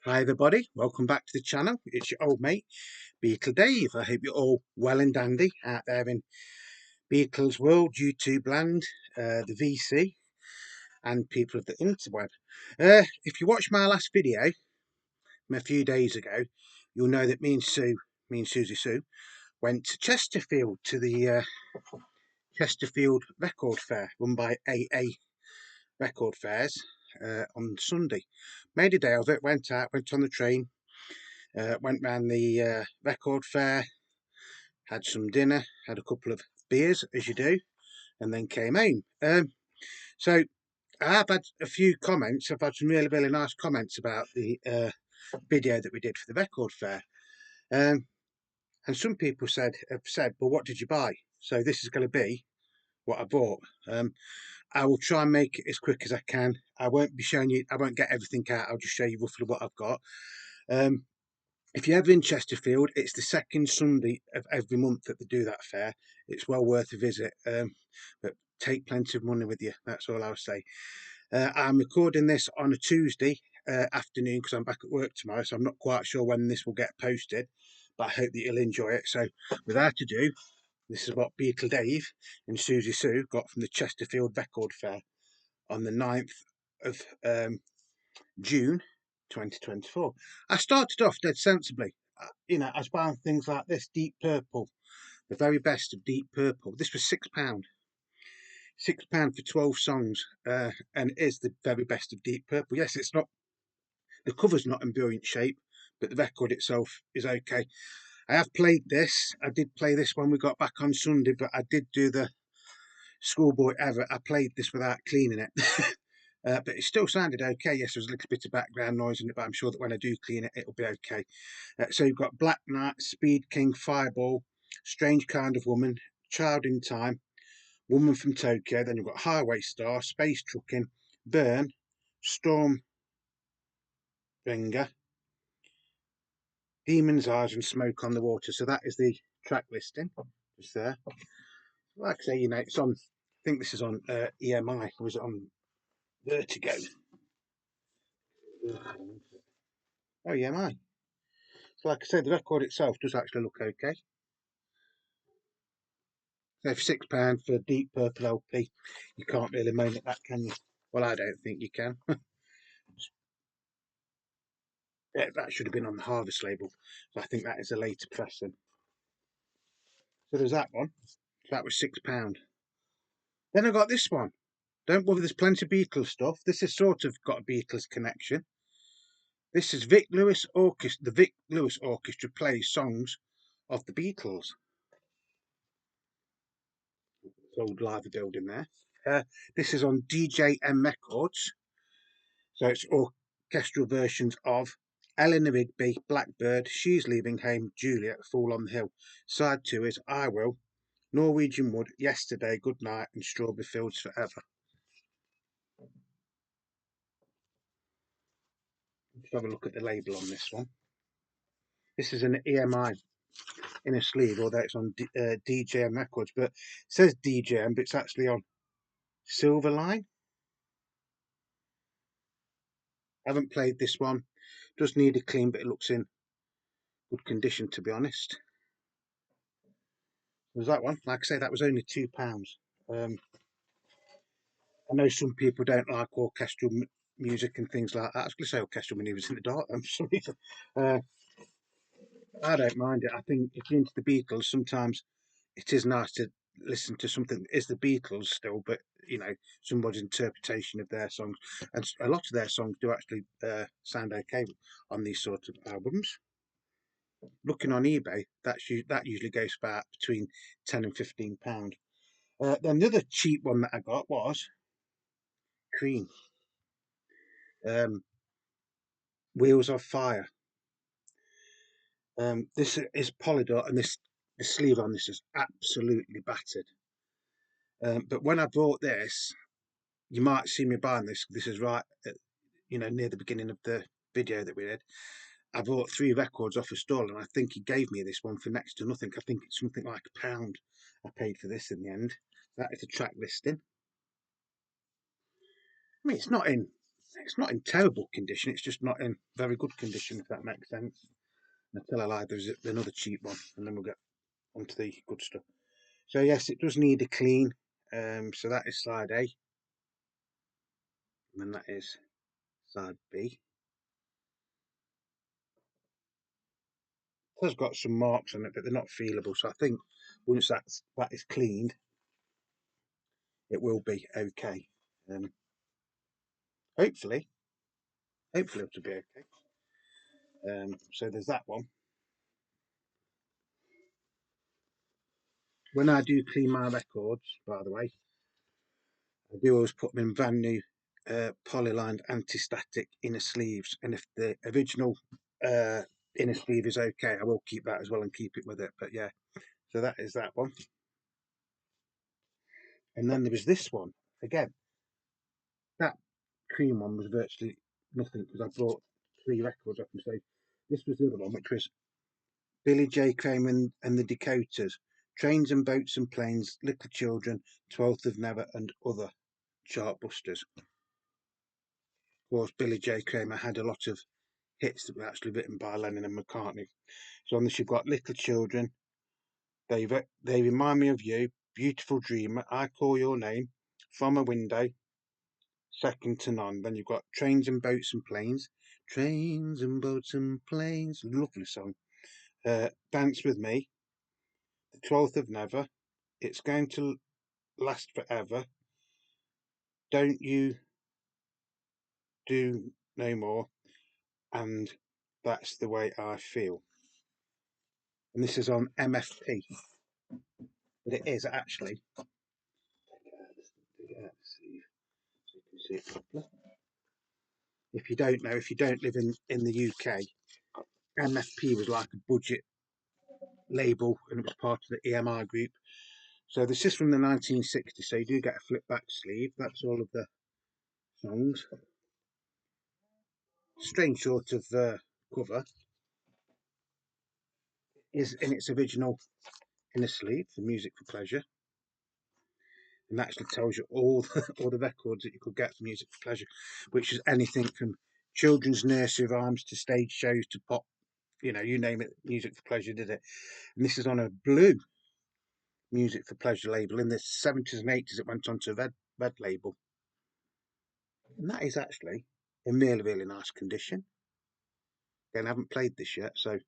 Hi everybody, welcome back to the channel. It's your old mate Beetle Dave. I hope you're all well and dandy out there in Beatles world, YouTube land, the VC and people of the interweb. If you watched my last video from a few days ago, you'll know that me and Susie Sue went to Chesterfield to the Chesterfield record fair run by AA Record Fairs on Sunday. Made a day of it, went on the train. Went round the record fair, had some dinner, had a couple of beers, as you do, and then came home. So I have had a few comments. I've had some really nice comments about the video that we did for the record fair. And some people have said, well, what did you buy? So this is going to be what I bought. I will try and make it as quick as I can. I won't be showing you, I won't get everything out. I'll just show you roughly what I've got. If you're ever in Chesterfield, it's the second Sunday of every month that they do that fair. It's well worth a visit, but take plenty of money with you. That's all I'll say. I'm recording this on a Tuesday afternoon because I'm back at work tomorrow, so I'm not quite sure when this will get posted, but I hope that you'll enjoy it. So without ado, this is what Beetle Dave and Susie Sue got from the Chesterfield Record Fair on the 9th of June 2024. I started off dead sensibly. I was buying things like this, Deep Purple, the very best of Deep Purple. This was £6. £6 for 12 songs, and it is the very best of Deep Purple. Yes, it's not, the cover's not in brilliant shape, but the record itself is okay. I have played this. I did play this when we got back on Sunday, but I did do the schoolboy error. I played this without cleaning it. But it still sounded okay. Yes, there was a little bit of background noise in it, but I'm sure that when I do clean it, it'll be okay. So you've got Black Knight, Speed King, Fireball, Strange Kind of Woman, Child in Time, Woman from Tokyo. Then you've got Highway Star, Space Trucking, Burn, Stormbringer, Demon's Eyes, and Smoke on the Water. So that is the track listing just there. Like I say, it's on, I think this is on EMI, or was it on Vertigo? Oh, EMI. So like I said, the record itself does actually look okay. So for £6 for a Deep Purple LP, you can't really moan at that, can you? Well, I don't think you can. Yeah, that should have been on the Harvest label. So I think that is a later pressing. So there's that one. So that was £6. Then I got this one. Don't worry, there's plenty of Beatles stuff. This has sort of got a Beatles connection. This is Vic Lewis Orchestra. The Vic Lewis Orchestra plays songs of the Beatles. Old live building there. This is on DJM Records. So it's orchestral versions of Eleanor Rigby, Blackbird, She's Leaving Home, Juliet, Fool on the Hill. Side 2 is I Will, Norwegian Wood, Yesterday, Good Night, and Strawberry Fields Forever. Let's have a look at the label on this one. This is an EMI in a sleeve, although it's on DJM Records, but it says DJM, but it's actually on Silverline. I haven't played this one. Does need a clean, but it looks in good condition, to be honest. There's that one. Like I say, that was only £2. I know some people don't like orchestral music and things like that. I was going to say orchestral manoeuvres in the dark for some reason. I don't mind it. I think if you're into the Beatles, sometimes it is nice to listen to something that is the Beatles still, but somebody's interpretation of their songs. And a lot of their songs do actually sound okay on these sort of albums. Looking on eBay, that usually goes for about between £10 and £15. Then the other cheap one that I got was Cream. Wheels of Fire. This is Polydor, and the sleeve on this is absolutely battered. But when I bought this, you might see me buying this. This is right at, near the beginning of the video that we did. I bought 3 records off a stall, and I think he gave me this one for next to nothing. I think it's something like £1 I paid for this in the end. That is the track listing. I mean, it's not in it's not in terrible condition, it's just not in very good condition, if that makes sense. And I tell a lie, there's another cheap one, and then we'll get onto the good stuff. So yes, it does need a clean. So that is side A, and then that is side B. It has got some marks on it, but they're not feelable. So I think once that is cleaned, it will be okay. Hopefully it'll be okay. So there's that one. When I do clean my records, by the way, I do always put them in brand new polylined anti-static inner sleeves, and if the original inner sleeve is okay, I will keep that as well and keep it with it. But yeah, so that is that one. And then there was this one again. That cream one was virtually nothing because I brought 3 records up, and so this was the other one, which was Billy J. Kramer and the Dakotas, Trains and Boats and Planes, Little Children, 12th of Never, and other chartbusters. Of course, Billy J. Kramer had a lot of hits that were actually written by Lennon and McCartney. So on this you've got Little Children, they remind me of you, Beautiful Dreamer, I Call Your Name, From a Window, Second to None. Then you've got Trains and Boats and Planes, Trains and Boats and Planes, lovely song. Dance With Me, the 12th of Never, It's Going to Last Forever, Don't You Do No More, and That's the Way I Feel. And this is on MFP, but it is actually, if you don't know, if you don't live in the UK, MFP was like a budget label, and it was part of the EMI group. So this is from the 1960s, so you do get a flip back sleeve. That's all of the songs. Strange sort of cover. Is in its original inner sleeve for Music for Pleasure, and that actually tells you all the records that you could get for Music for Pleasure, which is anything from children's nursery rhymes to stage shows to pop, you name it, Music for Pleasure did it. And this is on a blue Music for Pleasure label. In the 70s and 80s it went on to a red label, and that is actually in really nice condition. Again, I haven't played this yet, so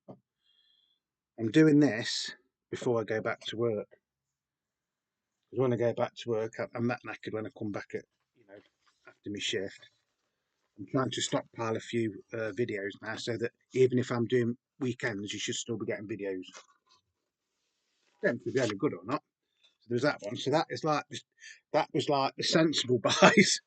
I'm doing this before I go back to work, because when I go back to work I'm that knackered when I come back at after my shift. I'm trying to stockpile a few videos now, so that even if I'm doing weekends, you should still be getting videos. Don't know if they're any good or not. So there's that one. So that was like the sensible buys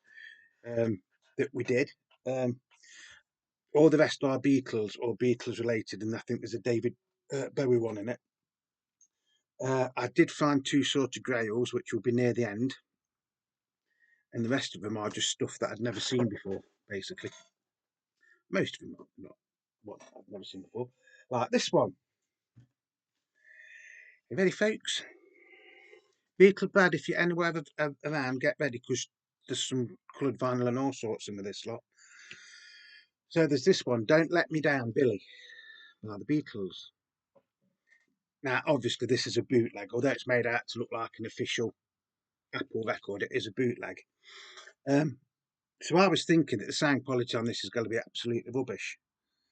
that we did. All the rest are Beatles or Beatles related, and I think there's a David Bowie one in it. I did find 2 sort of grails, which will be near the end, and the rest of them are just stuff that I'd never seen before, basically. Most of them are not what I've never seen before. Like this one. You ready, folks? Beetle Bad, if you're anywhere around, get ready, because there's some coloured vinyl and all sorts in with this lot. So there's this one, Don't Let Me Down, Billy, by the Beatles. Now, obviously, this is a bootleg, although it's made out to look like an official Apple record, it is a bootleg. So I was thinking that the sound quality on this is going to be absolutely rubbish.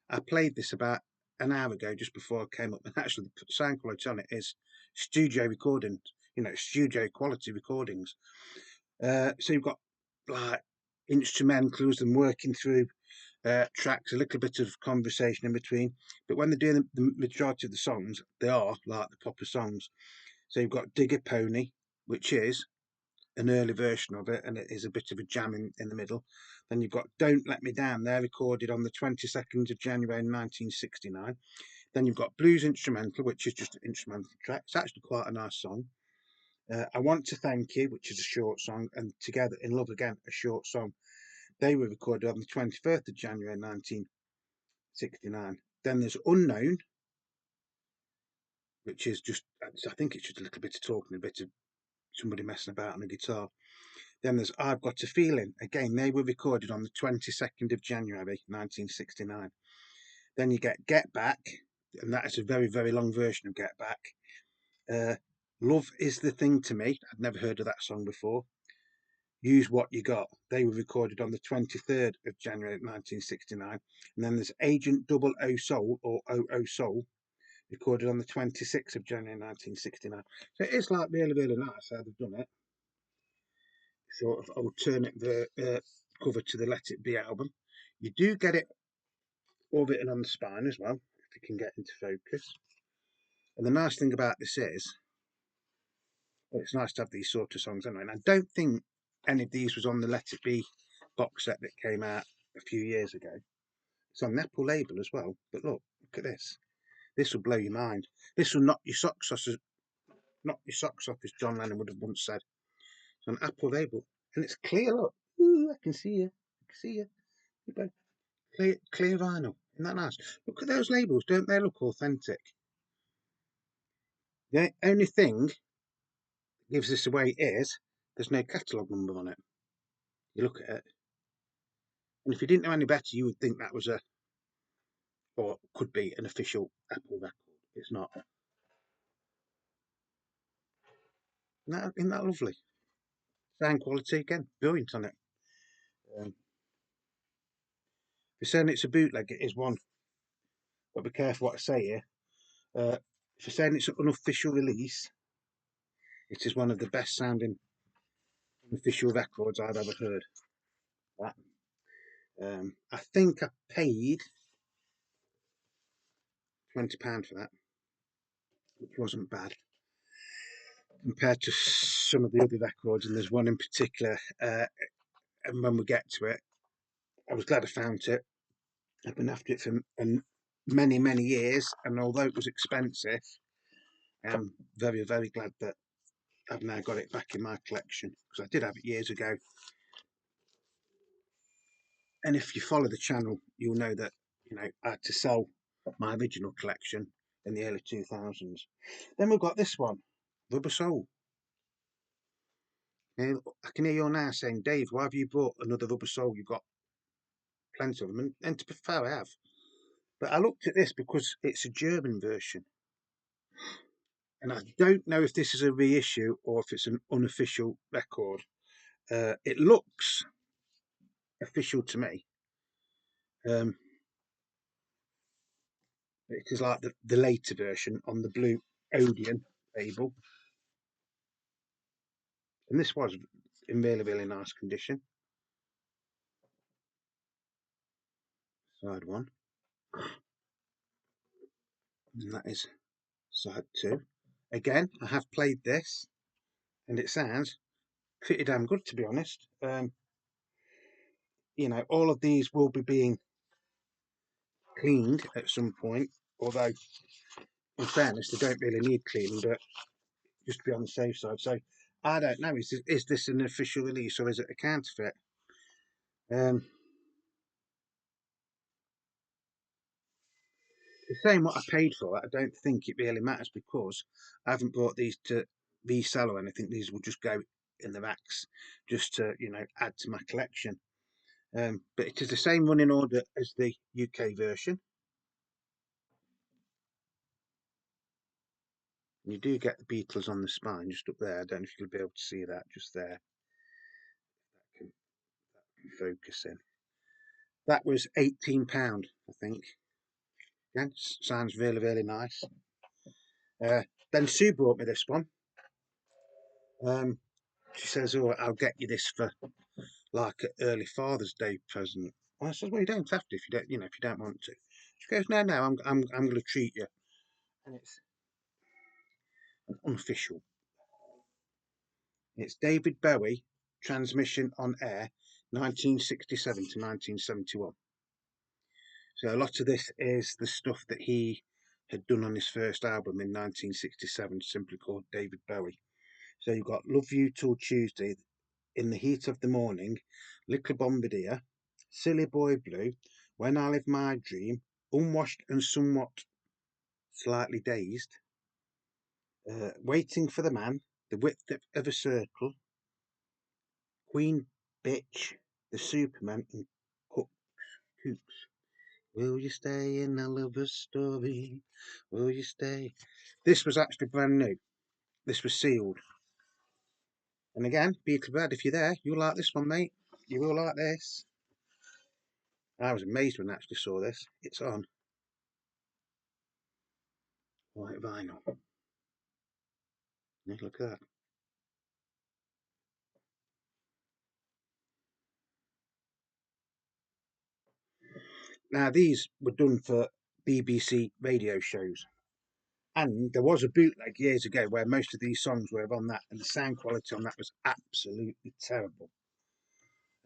I played this about an hour ago, just before I came up, and actually the sound quality on it is studio recording, studio quality recordings. So you've got like instrumentals and working through tracks, a little bit of conversation in between. But when they're doing the majority of the songs, they are like the proper songs. So you've got Digger Pony, which is an early version of it, and it is a bit of a jam in the middle. Then you've got Don't Let Me Down, they're recorded on the 22nd of January 1969. Then you've got Blues Instrumental, which is just an instrumental track. It's actually quite a nice song. I Want to Thank You, which is a short song, and Together in Love Again, a short song. They were recorded on the 21st of January 1969. Then there's Unknown, which is just, I think it's just a little bit of talking, a bit of somebody messing about on a guitar. Then there's I've Got a Feeling. Again, they were recorded on the 22nd of January 1969. Then you Get Back, and that is a very, very long version of Get Back. Love Is the Thing to Me. I'd never heard of that song before. Use What You Got. They were recorded on the 23rd of January 1969. And then there's Agent Double O Soul, or O Soul, recorded on the 26th of January 1969. So it is like really, really nice how they've done it. Sort of alternate cover to the Let It Be album. You do get it orbiting on the spine as well, if you can get into focus. And the nice thing about this is, well, it's nice to have these sort of songs anyway. And I don't think any of these was on the Let It Be box set that came out a few years ago. It's on the Apple label as well. But look at this. This will blow your mind. This will knock your socks off, as John Lennon would have once said. It's on Apple label, and it's clear. Look, ooh, I can see you. I can see you. Clear vinyl. Isn't that nice? Look at those labels. Don't they look authentic? The only thing that gives this away is there's no catalogue number on it. You look at it, and if you didn't know any better, you would think that was or could be an official Apple record. It's not. Isn't that lovely? Sound quality again, brilliant on it. If you're saying it's a bootleg, it is one. But be careful what I say here. If you're saying it's an unofficial release, it is one of the best sounding unofficial records I've ever heard. That. I think I paid £20 for that, which wasn't bad compared to some of the other records. And there's one in particular, and when we get to it, I was glad I found it. I've been after it for many, many years, and although it was expensive, I'm very, very glad that I've now got it back in my collection, because I did have it years ago. And if you follow the channel, you'll know that I had to sell my original collection in the early 2000s. Then we've got this one, Rubber Soul. Now, I can hear you now saying, Dave, why have you bought another Rubber Soul? You've got plenty of them, and to be fair, I have. But I looked at this because it's a German version, and I don't know if this is a reissue or if it's an unofficial record. It looks official to me. It is like the later version on the blue Odeon label, and this was in really, really nice condition. Side one, and that is side two. Again, I have played this, and it sounds pretty damn good, to be honest. All of these will be being cleaned at some point, although in fairness they don't really need cleaning, but just to be on the safe side. So I don't know, is this an official release or is it a counterfeit? The same what I paid for it, I don't think it really matters, because I haven't bought these to resell or anything. These will just go in the racks just to add to my collection. But it is the same running order as the UK version. And you do get the Beatles on the spine just up there. I don't know if you'll be able to see that just there. That can focus in. That was £18, I think. Again, sounds really, really nice. Then Sue brought me this one. She says, "Oh, I'll get you this for like an early Father's Day present." I said, "Well, you don't have to if you don't, if you don't want to." She goes, "No, no, I'm going to treat you," and it's an unofficial. It's David Bowie, Transmission on Air, 1967 to 1971. So a lot of this is the stuff that he had done on his first album in 1967, simply called David Bowie. So you've got Love You Till Tuesday, In the Heat of the Morning, Little Bombardier, Silly Boy Blue, When I Live My Dream, Unwashed and Somewhat Slightly Dazed, Waiting for the Man, The Width of a Circle, Queen Bitch, the Superman in Coops. Will you stay in a lover's story? Will you stay? This was actually brand new. This was sealed. And again, Beatle Brad, if you're there, you'll like this one, mate. You will like this. I was amazed when I actually saw this. It's on white vinyl. Yeah, look at that. Now, these were done for BBC radio shows. And there was a bootleg years ago where most of these songs were on that, and the sound quality on that was absolutely terrible.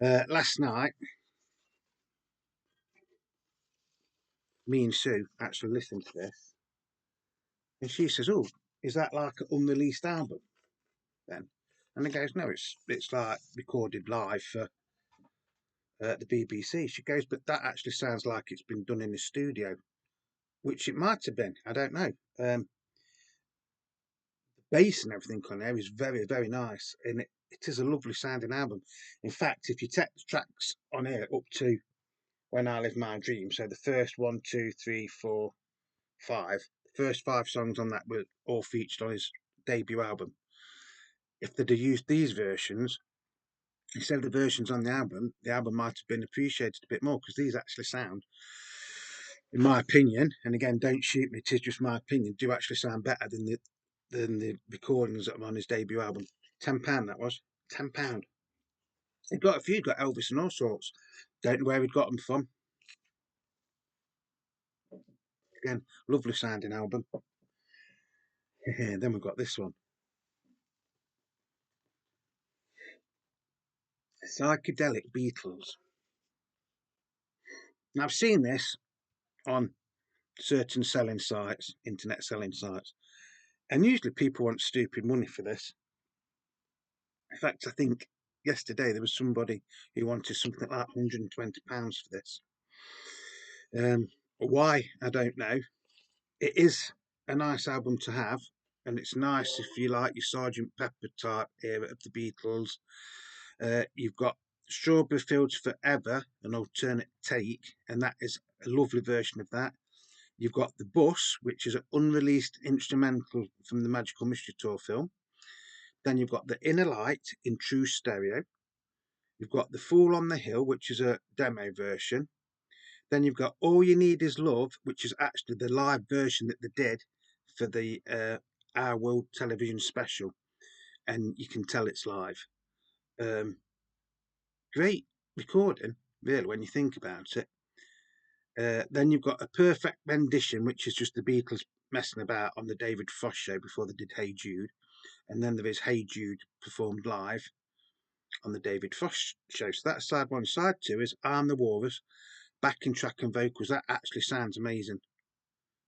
Last night, me and Sue actually listened to this, and she says, "Oh, is that like an unreleased album then?" And I goes, "No, it's like recorded live for the BBC." She goes, "But that actually sounds like it's been done in a studio," which it might have been. I don't know. The bass and everything on there is very, very nice, and it is a lovely sounding album. In fact, if you take the tracks on here up to When I Live My Dream, so the first one, two, three, four, five, the first five songs on that were all featured on his debut album. If they'd have used these versions instead of the versions on the album might have been appreciated a bit more, because these actually sound, in my opinion, and again, don't shoot me, it is just my opinion, do actually sound better than the recordings that were on his debut album. £10 that was. £10. He got a few, got Elvis and all sorts. Don't know where he'd got them from. Again, lovely sounding album. Then we've got this one. Psychedelic Beatles. Now I've seen this on certain selling sites, internet selling sites, and usually people want stupid money for this. In fact, I think yesterday there was somebody who wanted something like £120 for this. Why, I don't know. It is a nice album to have, and it's nice if you like your Sergeant Pepper type era of the Beatles. You've got Strawberry Fields Forever, an alternate take, and that is a lovely version of that. You've got The Bus, which is an unreleased instrumental from the Magical Mystery Tour film. Then you've got The Inner Light in true stereo. You've got The Fool on the Hill, which is a demo version. Then you've got All You Need Is Love, which is actually the live version that they did for the Our World Television special. And you can tell it's live. Great recording, really, when you think about it. Then you've got A Perfect Rendition, which is just the Beatles messing about on the David Frost show before they did Hey Jude. And then there is Hey Jude performed live on the David Frost show. So that's side one. Side two is I'm the Walrus, backing track and vocals. That actually sounds amazing.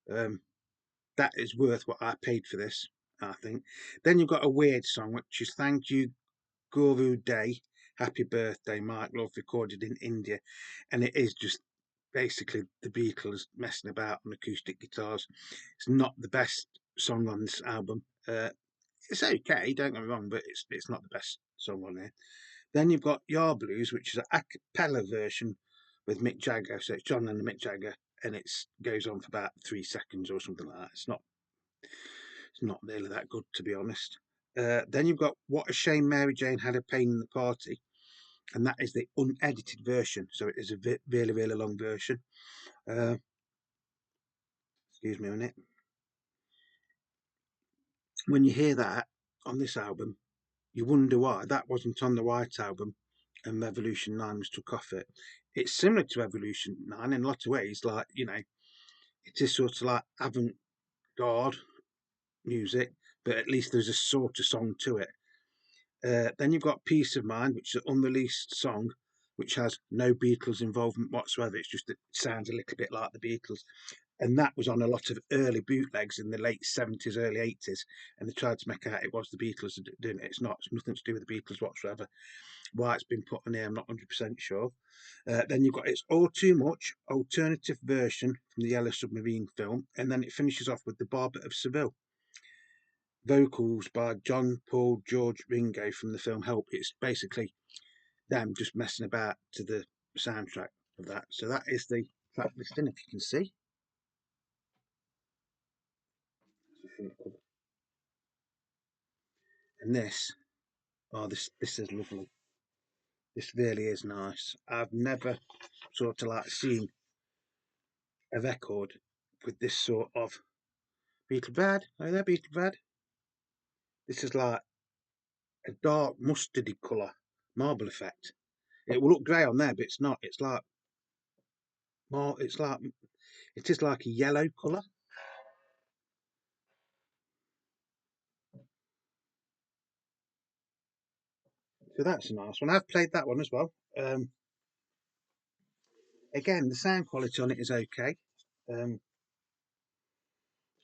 That is worth what I paid for this, I think. Then you've got a weird song, which is Thank You Guru Day, Happy Birthday, Mike Love, recorded in India. And it is just basically the Beatles messing about on acoustic guitars. It's not the best song on this album. It's okay, don't get me wrong, but it's not the best song on there. Then you've got Yard Blues, which is an a cappella version with Mick Jagger. So it's John and Mick Jagger, and it goes on for about 3 seconds or something like that. It's not really that good, to be honest. Then you've got What a Shame Mary Jane Had a Pain in the Party, and that is the unedited version. So it is a really, really long version. Excuse me a minute. When you hear that on this album, you wonder why that wasn't on the White Album and Revolution 9 was took off it. It's similar to Revolution 9 in a lot of ways, like, it is sort of like avant-garde music, but at least there's a sort of song to it. Then you've got Peace of Mind, which is an unreleased song, which has no Beatles involvement whatsoever. It's just, it sounds a little bit like the Beatles. And that was on a lot of early bootlegs in the late 70s, early 80s, and they tried to make out it was the Beatles doing it. It's not. It's nothing to do with the Beatles whatsoever. Why it's been put on here, I'm not 100% sure. Then you've got It's All Too Much, alternative version from the Yellow Submarine film, and then it finishes off with The Barber of Seville. Vocals by John, Paul, George, Ringo from the film Help. It's basically them just messing about to the soundtrack of that. So that is the track listing, if you can see. And this, oh, this is lovely. This really is nice. I've never sort of like seen a record with this sort of beetle brad. Oh, there, beetle brad. This is like a dark mustardy colour marble effect. It will look grey on there, but it's not. It's like more. It's like it is like a yellow colour. So that's a nice one. I've played that one as well. Again, the sound quality on it is okay. Can't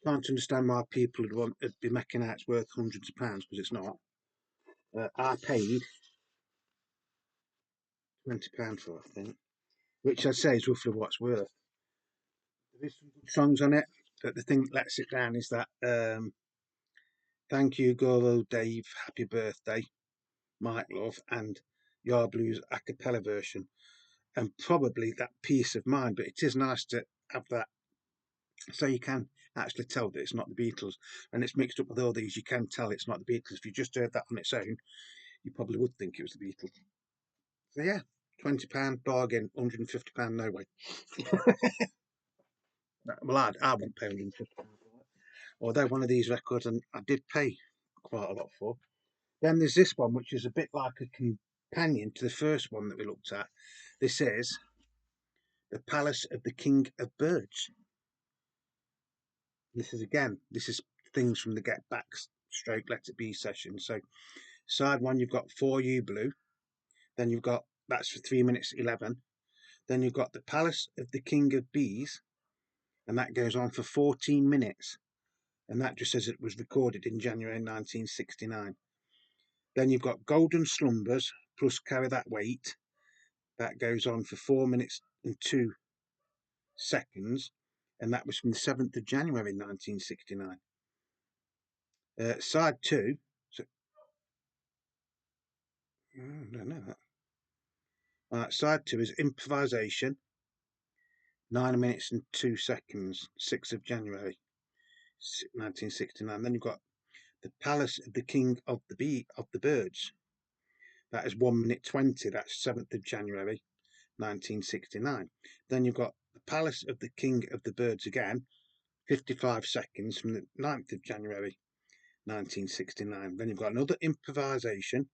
understand why people would be making out it's worth hundreds of pounds, because it's not. I paid £20 for it, I think, which I'd say is roughly what it's worth. There's some good songs on it, but the thing that lets it down is that Thank You, Goro Dave, Happy Birthday, Mike Love, and Your Blues a cappella version, and probably that Peace of Mind. But it is nice to have that, so you can actually tell that it's not the Beatles, and it's mixed up with all these. You can tell it's not the Beatles. If you just heard that on its own, you probably would think it was the Beatles. So yeah, £20 bargain, £150 no way. Well, I won't pay £150 for it. Although one of these records, and I did pay quite a lot for. Then there's this one, which is a bit like a companion to the first one that we looked at. This is The Palace of the King of Birds. This is things from the Get Back stroke Let It Be session. So side one, you've got For You Blue. Then you've got, that's for 3 minutes 11. Then you've got The Palace of the King of Bees, and that goes on for 14 minutes. And that just says it was recorded in January 1969. Then you've got Golden Slumbers plus Carry That Weight. That goes on for 4 minutes and 2 seconds, and that was from the 7th of January 1969. Side 2, so, I don't know that. Side 2 is Improvisation, 9 minutes and 2 seconds, 6th of January 1969. Then you've got The Palace of the King of the Birds. That is 1 minute 20. That's 7th of January 1969. Then you've got The Palace of the King of the Birds again, 55 seconds from the 9th of January 1969. Then you've got another Improvisation,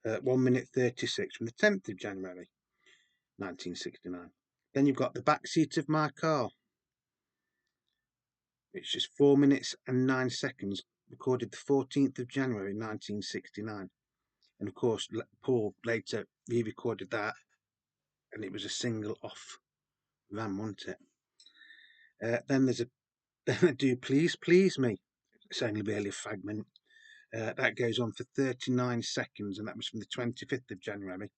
1 minute 36 from the 10th of January 1969. Then you've got The Backseat of My Car, which is 4 minutes and 9 seconds, recorded the 14th of January 1969. And of course, Paul later re-recorded that, and it was a single off Ram, wasn't it? Then there's then I Do Please Please Me. It's only really a fragment. That goes on for 39 seconds, and that was from the 25th of January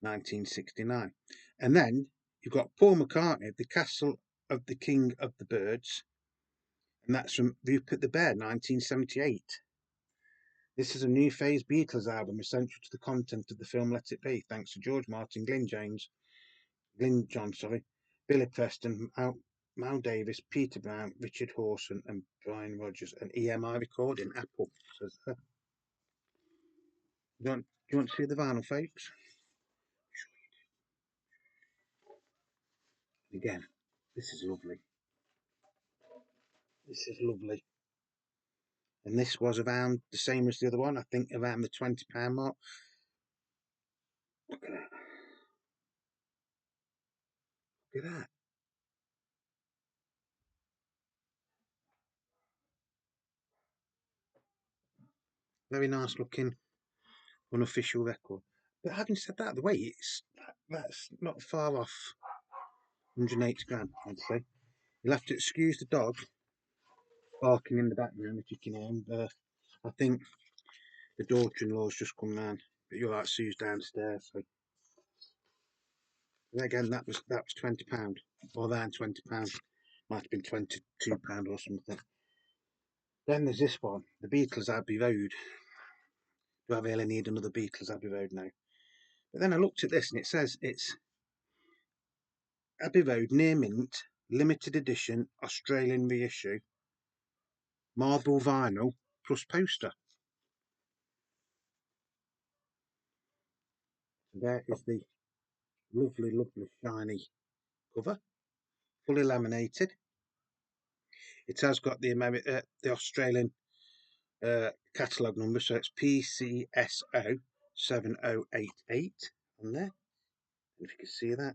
1969. And then you've got Paul McCartney, The Castle of the King of the Birds, and that's from Rupert the Bear, 1978. This is a new phase Beatles album essential to the content of the film Let It Be, thanks to George Martin, Glyn John, Billy Preston, Mal Davis, Peter Brown, Richard Hawson, and Brian Rogers, and EMI recording, Apple. So, do you want to see the vinyl, folks? Again, this is lovely. This is lovely. And this was around the same as the other one, I think around the £20 mark. Look at that. Look at that. Very nice looking unofficial record. But having said that, the weight, that's not far off 180 grand, I'd say. You'll have to excuse the dog barking in the background if you can hear him. I think the daughter-in-law's just come round, but you're right, Sue's downstairs. So and again, that was £20, or around £20. Might have been £22 or something. Then there's this one, the Beatles Abbey Road. Do I really need another Beatles Abbey Road now? But then I looked at this and it says it's Abbey Road Near Mint limited edition Australian reissue, marble vinyl plus poster. So there is the lovely, lovely shiny cover, fully laminated. It has got the Australian catalogue number, so it's PCSO 7088 on there. If you can see that.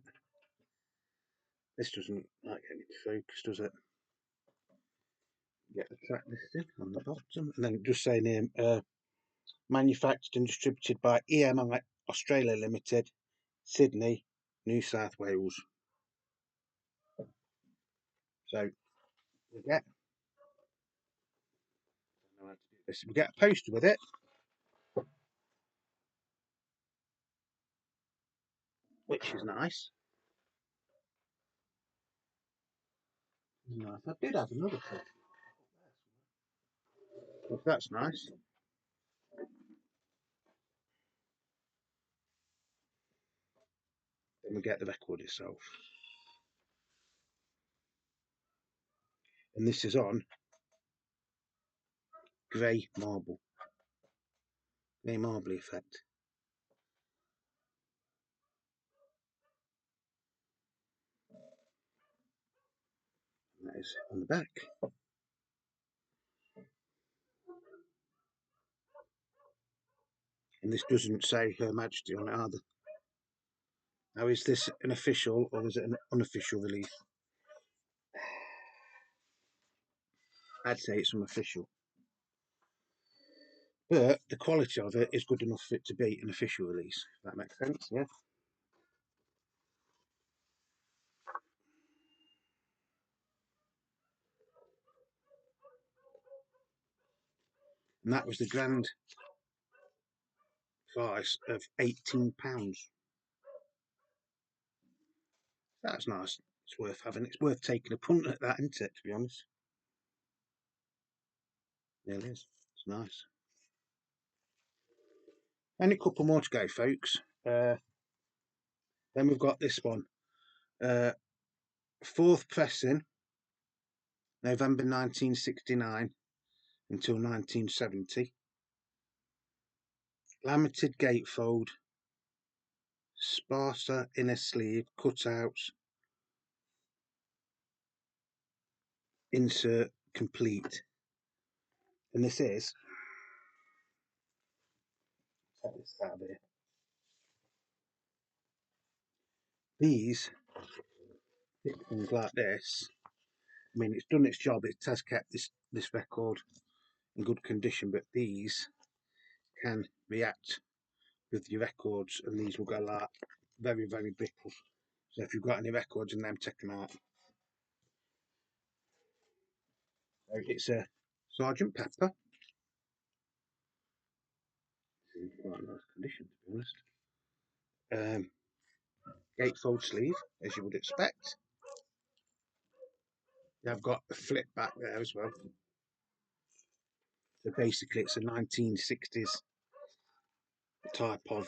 This doesn't like getting into focus, does it? Get the track listing on the bottom, and then it just say name, manufactured and distributed by EMI Australia Limited, Sydney, New South Wales. So we get, I don't know how to do this. We get a poster with it, which is nice. Nice. I did have another poster. If that's nice. Then we get the record itself, and this is on grey marble effect. And that is on the back. And this doesn't say Her Majesty on it either. Now, is this an official or is it an unofficial release? I'd say it's unofficial. But the quality of it is good enough for it to be an official release. If that makes sense, yeah? And that was the grand price of £18. That's nice. It's worth having. It's worth taking a punt at that, isn't it, to be honest? Yeah, it is. It's nice. And a couple more to go, folks. Then we've got this one. Fourth pressing, November 1969 until 1970. Limited gatefold, sparser inner sleeve, cutouts, insert complete. And this is, take this out of here. These things like this, I mean, it's done its job. It has kept this record in good condition, but these can react with your records, and these will go like very, very brittle. So if you've got any records in them, take them out. So it's a Sergeant Pepper. In quite nice condition, to be honest. Gatefold sleeve, as you would expect. I've got a flip back there as well. So basically, it's a 1960s type of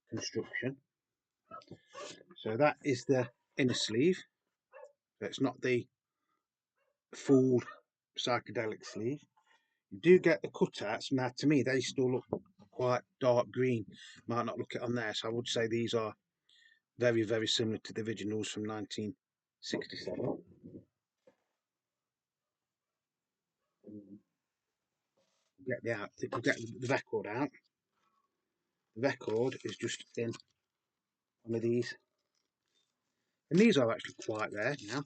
construction. So that is the inner sleeve. So it's not the full psychedelic sleeve. You do get the cutouts. Now, to me, they still look quite dark green. Might not look it on there, so I would say these are very, very similar to the originals from 1967. Get the record out. The record is just in one of these, and these are actually quite rare now.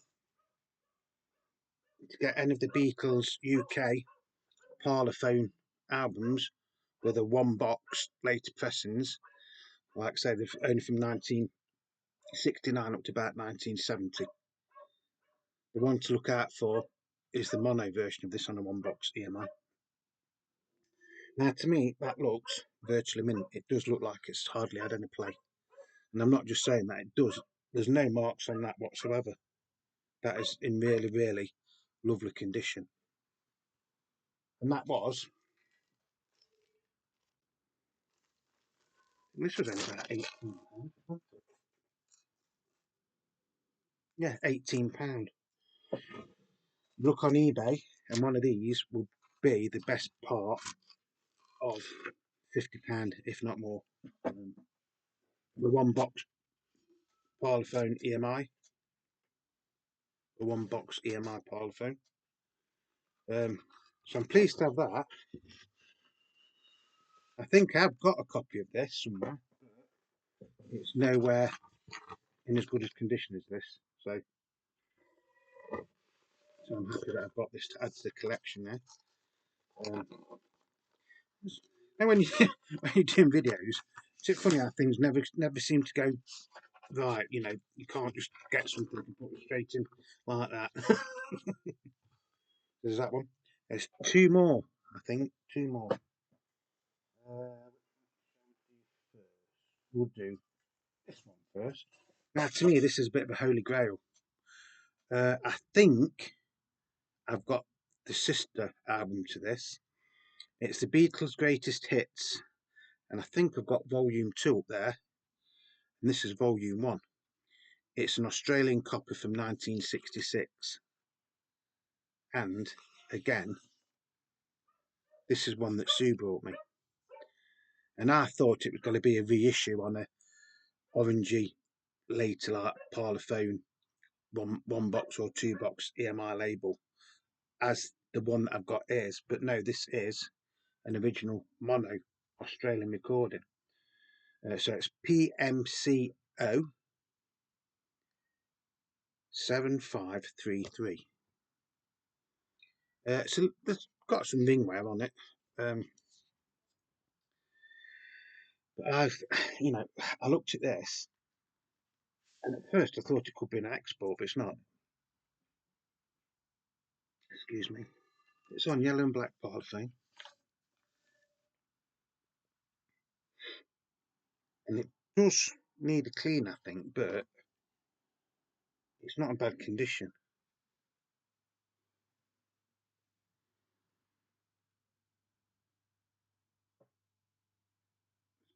To get any of the Beatles UK Parlophone albums with a one box later pressings, like I say, they're only from 1969 up to about 1970. The one to look out for is the mono version of this on a one box EMI. Now, to me, that looks virtually mint. It does look like it's hardly had any play. And I'm not just saying that, it does. There's no marks on that whatsoever. That is in really, really lovely condition. And that was This was only about £18. Yeah, £18. Look on eBay, and one of these will be the best part of £50, if not more. The one box parlophone EMI, the one box EMI parlophone. So I'm pleased to have that. I think I've got a copy of this somewhere. It's nowhere in as good as condition as this, so I'm happy that I've got this to add to the collection now. And when you when you're doing videos, it's funny how things never seem to go right. You know, you can't just get something and put it straight in like that. There's that one. There's two more, I think. Two more. We'll do this one first. Now, to me, this is a bit of a holy grail. I think I've got the sister album to this. It's the Beatles' Greatest Hits, and I think I've got Volume 2 up there, and this is Volume 1. It's an Australian copy from 1966, and again, this is one that Sue brought me, and I thought it was going to be a reissue on a orangey later like Parlophone one box or two box EMI label, as the one that I've got is, but no, this is an original mono Australian recording. So it's PMCO 7533. So it's got some ringware on it. But I looked at this, and at first I thought it could be an export, but it's not. Excuse me. It's on yellow and black parlophone, and it does need a clean, I think, but it's not in bad condition.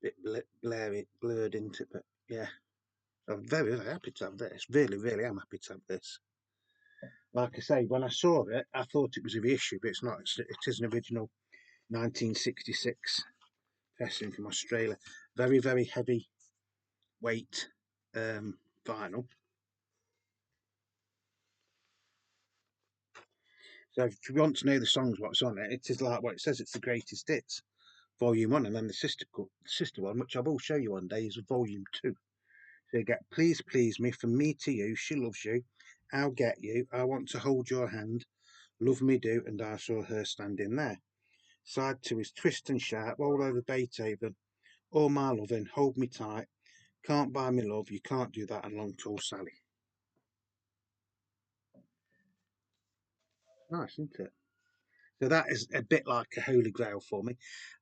It's a bit blurred into it, but yeah. I'm very, very happy to have this. Really, really am happy to have this. Like I say, when I saw it, I thought it was a reissue, but it's not. It is an original 1966 pressing from Australia. Very, very heavy weight vinyl. So if you want to know the songs, what's on it, it is like what it says. It's the greatest hits, Volume 1, and then the sister one, which I will show you one day, is Volume 2. So you get Please Please Me, From Me to You, She Loves You, I'll Get You, I Want to Hold Your Hand, Love Me Do, and I Saw Her Standing There. Side 2 is Twist and Shout, Roll Over Beethoven, All My Loving, Hold Me Tight, Can't Buy Me Love, You Can't Do That, and Long Tall Sally. Nice, isn't it? So that is a bit like a holy grail for me.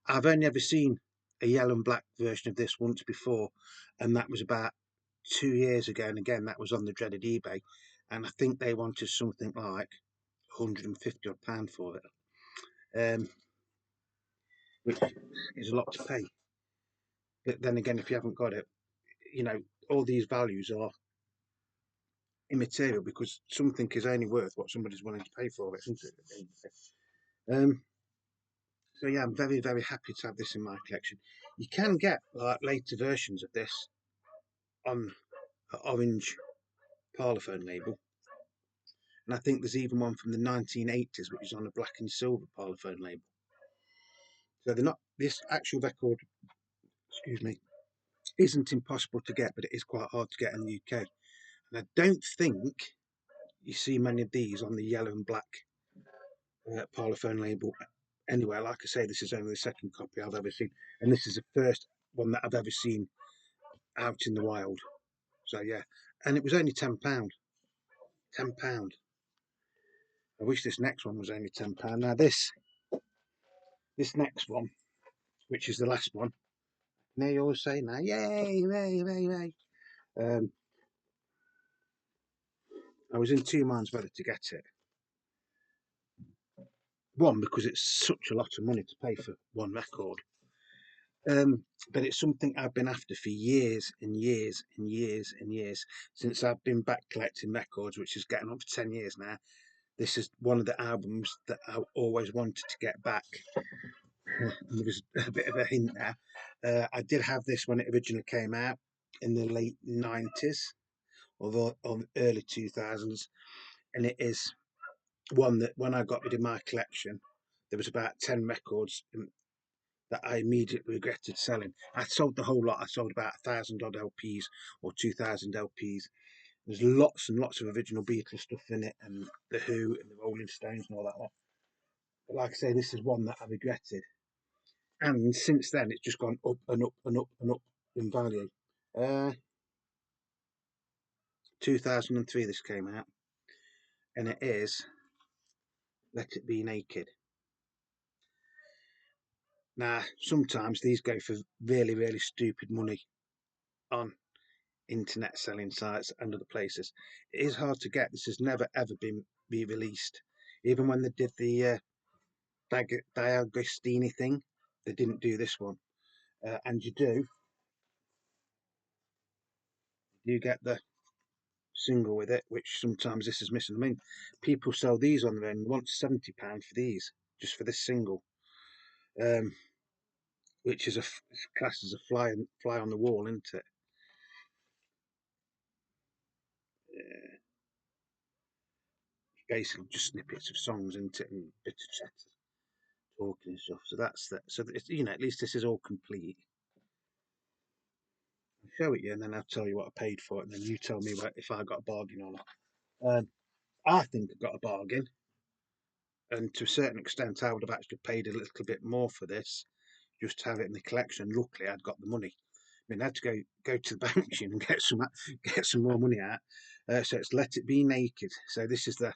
I've only ever seen a yellow and black version of this once before, and that was about 2 years ago, and again that was on the dreaded eBay, and I think they wanted something like £150 for it, which is a lot to pay. But then again, if you haven't got it, you know, all these values are immaterial because something is only worth what somebody's willing to pay for it, isn't it? So yeah, I'm very, very happy to have this in my collection. You can get like later versions of this on an orange parlophone label, and I think there's even one from the 1980s which is on a black and silver parlophone label. So they're not, this actual record, excuse me, isn't impossible to get, but it is quite hard to get in the UK. And I don't think you see many of these on the yellow and black parlophone label anywhere. Like I say, this is only the second copy I've ever seen, and this is the first one that I've ever seen out in the wild. So yeah, and it was only £10. £10. I wish this next one was only £10. Now this next one, which is the last one, they always say now, yay, yay, yay, yay. I was in two minds whether to get it. One, because it's such a lot of money to pay for one record, But it's something I've been after for years and years and years and years since I've been back collecting records, which is getting on for 10 years now. This is one of the albums that I always wanted to get back. And there was a bit of a hint there. I did have this when it originally came out in the late 90s or the early 2000s, and it is one that when I got rid of my collection, there was about 10 records that I immediately regretted selling. I sold the whole lot. I sold about 1,000 odd LPs or 2,000 LPs. There's lots and lots of original Beatles stuff in it, and the Who and the Rolling Stones and all that lot. But like I say, this is one that I regretted, and since then it's just gone up and up and up and up in value. Uh, 2003 this came out, and it is Let It Be Naked. Now, sometimes these go for really, really stupid money on internet selling sites and other places. It is hard to get. This has never ever been re-released. Even when they did the D'Agostini thing, they didn't do this one. And you get the single with it, which sometimes this is missing. I mean, people sell these on their own, want £70 for these, just for this single, um, which is class as a fly on the wall, isn't it? Uh, Basically, just snippets of songs, isn't it, and bits of chat, talking and stuff. So that's that. So it's, at least this is all complete. I'll show it you, and then I'll tell you what I paid for it, and then you tell me if I got a bargain or not. I think I got a bargain, and to a certain extent, I would have actually paid a little bit more for this just to have it in the collection. Luckily, I'd got the money. I mean, I had to go to the bank machine and get some more money out. So it's Let It Be Naked. So this is the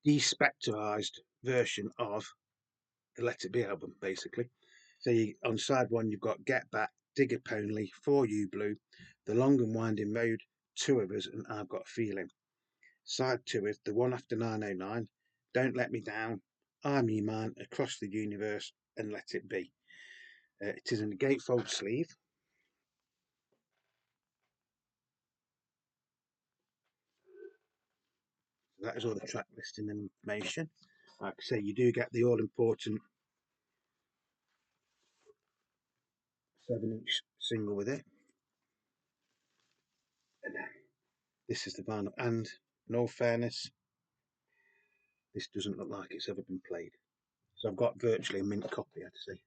despectrized version of the Let It Be album, basically. So on side one, you've got Get Back, Digger Pony, For You Blue, The Long and Winding Road, Two of Us, and I've Got a Feeling. Side two is The One After 909, Don't Let Me Down, I'm You Man, Across the Universe, and Let It Be. It is in a gatefold sleeve. So that is all the track listing and information. Like I say, you do get the all important 7-inch single with it. And this is the vinyl. And in all fairness, this doesn't look like it's ever been played. So I've got virtually a mint copy, I'd say.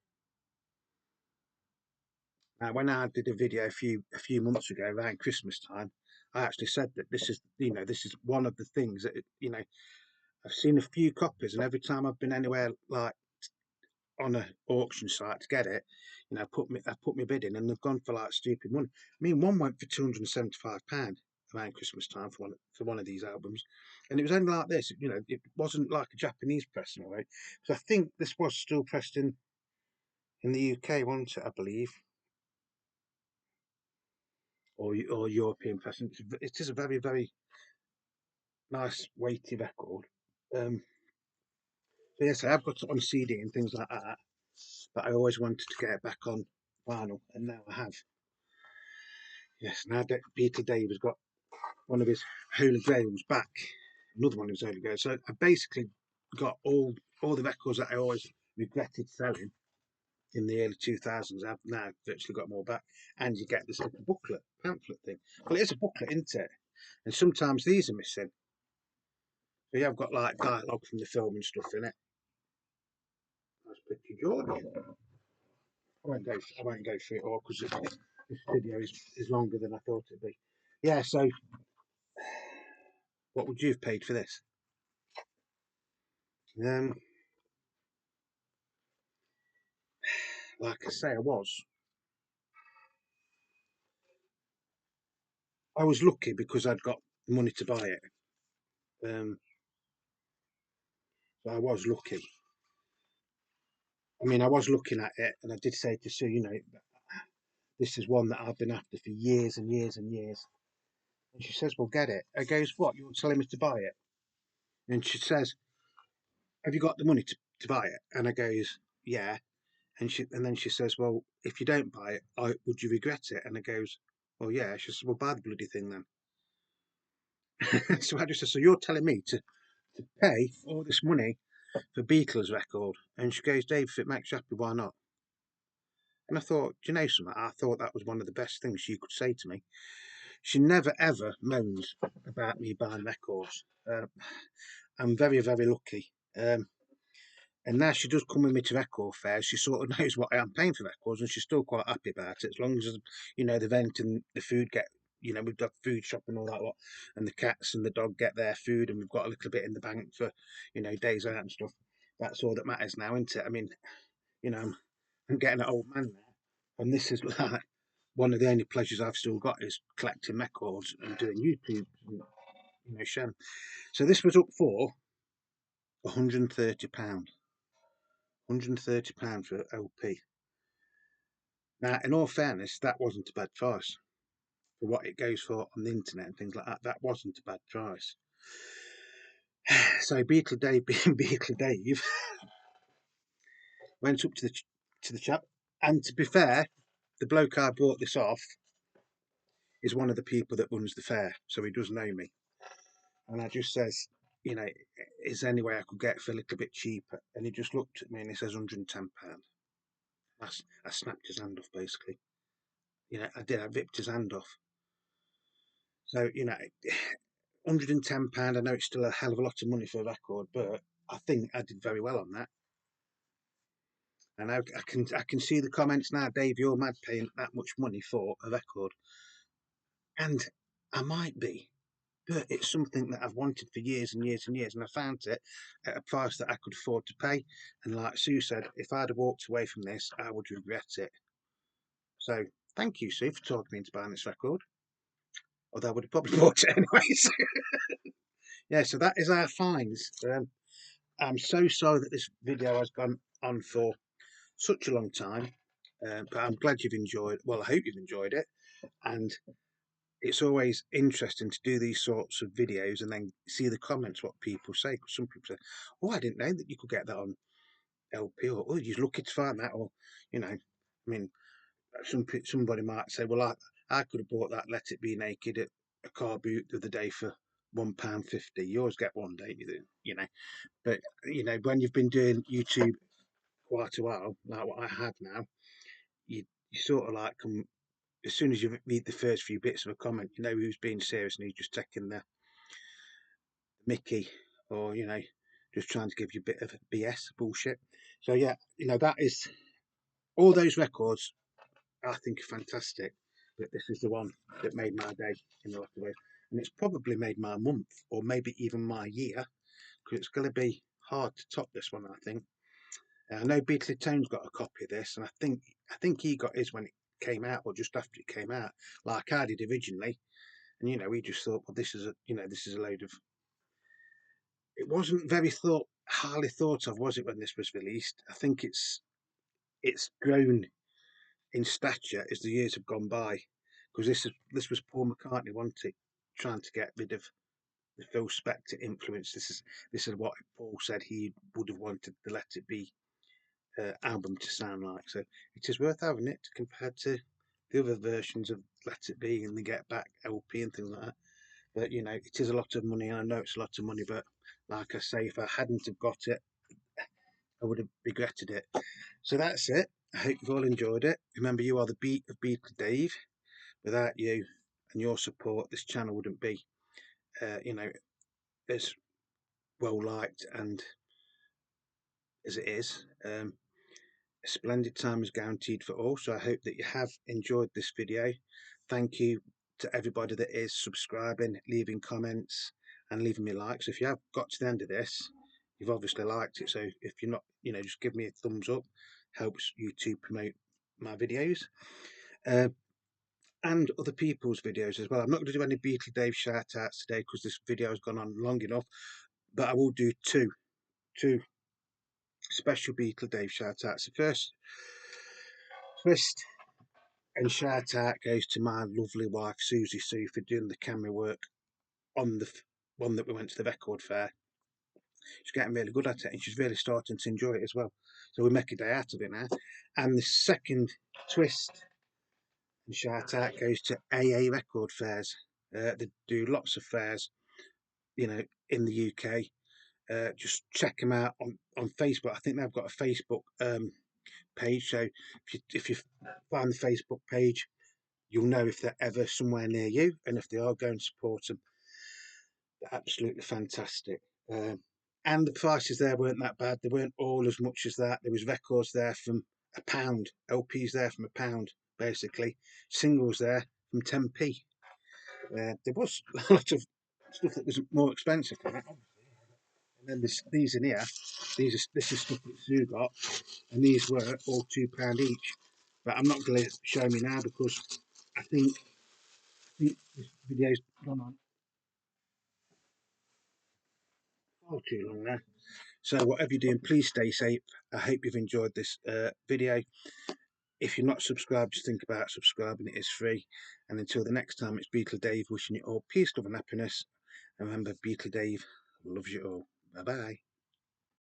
Now, when I did a video a few months ago around Christmas time, I actually said that this is one of the things that I've seen a few copies, and every time I've been anywhere like on an auction site to get it, I put my bid in, and they've gone for like stupid money. I mean, one went for £275 around Christmas time for one of these albums, and it was only like this. It wasn't like a Japanese press in a way. So I think this was still pressed in the UK, wasn't it? I believe, or European press. It is a very very nice weighty record. So yes, I have got it on CD and things like that, but I always wanted to get it back on vinyl, and now I have. Yes, now that Peter Dave has got one of his holy grails back, another one of his holy grails. So I basically got all the records that I always regretted selling in the early 2000s. I've now virtually got them all back, and you get this little pamphlet thing. Well, it is a booklet, isn't it? And sometimes these are missing. So yeah, I've got like dialogue from the film and stuff in it. That's pretty George. I won't go through it all because this video is longer than I thought it'd be. Yeah, so what would you have paid for this? Um, like I say, I was lucky because I'd got the money to buy it. So I was lucky. I mean, I was looking at it, and I did say to Sue, this is one that I've been after for years and years and years. And she says, "Well, get it." I goes, "What? You're telling me to buy it?" And she says, "Have you got the money to buy it?" And I goes, "Yeah." And then she says, well, if you don't buy it, would you regret it? And I goes, well, yeah. She says, well, buy the bloody thing then. So I just said, so you're telling me to pay all this money for Beatles record? And she goes, Dave, if it makes you happy, why not? And I thought, do you know something? I thought that was one of the best things you could say to me. She never ever moans about me buying records. I'm very, very lucky. And now she does come with me to record fairs. She sort of knows what I am paying for records, and she's still quite happy about it. As long as the event and the food get, we've got food shop and all that lot, and the cats and the dog get their food, and we've got a little bit in the bank for, days out and stuff. That's all that matters now, isn't it? I mean, I'm getting an old man now, and this is like one of the only pleasures I've still got is collecting records and doing YouTube, and, sharing. So this was up for £130. £130 for LP. Now, in all fairness, that wasn't a bad price for what it goes for on the internet and things like that. That wasn't a bad price. So Beatle Dave being Beatle Dave went up to the chap, and to be fair, the bloke I bought this off is one of the people that runs the fair, so he does know me. And I just says, is there any way I could get it for a little bit cheaper? And he just looked at me and he says £110. I snapped his hand off basically. I ripped his hand off. So, £110, I know it's still a hell of a lot of money for a record, but I think I did very well on that. And I can see the comments now, Dave, you're mad paying that much money for a record. And I might be, but it's something that I've wanted for years and years and years, and I found it at a price that I could afford to pay. And like Sue said, if I'd have walked away from this, I would regret it. So thank you, Sue, for talking me into buying this record. Although I would have probably bought it anyways. Yeah, so that is our finds. I'm so sorry that this video has gone on for such a long time, but I'm glad you've enjoyed. Well, I hope you've enjoyed it, and it's always interesting to do these sorts of videos and then see the comments, what people say. Because some people say, "Oh, I didn't know that you could get that on LP," or "Oh, you're lucky to find that," or I mean, somebody might say, "Well, I could have bought that Let It Be Naked at a car boot the other day for £1.50. You always get one, don't you? But when you've been doing YouTube quite a while, like what I have now, you sort of like come as soon as you read the first few bits of a comment, you know who's being serious and who's just taking the Mickey, or just trying to give you a bit of BS bullshit. So yeah, that is all those records. I think are fantastic, but this is the one that made my day in a lot of ways, and it's probably made my month or maybe even my year, because it's going to be hard to top this one, I think. I know Beatley Tone's got a copy of this, and I think he got his when it came out or just after it came out, like I did originally. And we just thought, well, this is a load of. It wasn't very highly thought of, was it, when this was released? I think it's grown in stature as the years have gone by, because this was Paul McCartney, wasn't it, trying to get rid of the Phil Spector influence. This is what Paul said he would have wanted the Let It Be album to sound like. So it is worth having it compared to the other versions of Let It Be and the Get Back LP and things like that. But it is a lot of money, and I know it's a lot of money. But like I say, if I hadn't have got it, I would have regretted it. So that's it. I hope you've all enjoyed it. Remember, you are the beat of Beatle Dave. Without you and your support, this channel wouldn't be, as well liked and as it is. A splendid time is guaranteed for all, so I hope that you have enjoyed this video. Thank you to everybody that is subscribing, leaving comments and leaving me likes. If you have got to the end of this, you've obviously liked it, so if you're not, just give me a thumbs up. Helps YouTube promote my videos and other people's videos as well. I'm not going to do any Beatle Dave shout outs today because this video has gone on long enough, but I will do two special Beatle Dave shout outs. The first and shout out goes to my lovely wife Susie Sue for doing the camera work on the one that we went to the record fair. She's getting really good at it, and she's really starting to enjoy it as well. So we make a day out of it now. And the second twist and shout out goes to AA record fairs. They do lots of fairs, in the UK. Just check them out on Facebook. I think they've got a Facebook page. So if you find the Facebook page, you'll know if they're ever somewhere near you, and if they are, go and support them. They're absolutely fantastic. And the prices there weren't that bad. They weren't all as much as that. There was records there from £1, LPs there from £1, basically. Singles there from 10p. There was a lot of stuff that was more expensive than that, obviously. And then these in here, this is stuff that Sue got, and these were all £2 each. But I'm not going to show me now because I think this video's gone on far too long now. So whatever you're doing, please stay safe. I hope you've enjoyed this video. If you're not subscribed, just think about subscribing. It is free. And until the next time, it's Beatle Dave wishing you all peace, love and happiness. And remember, Beatle Dave loves you all. Bye bye.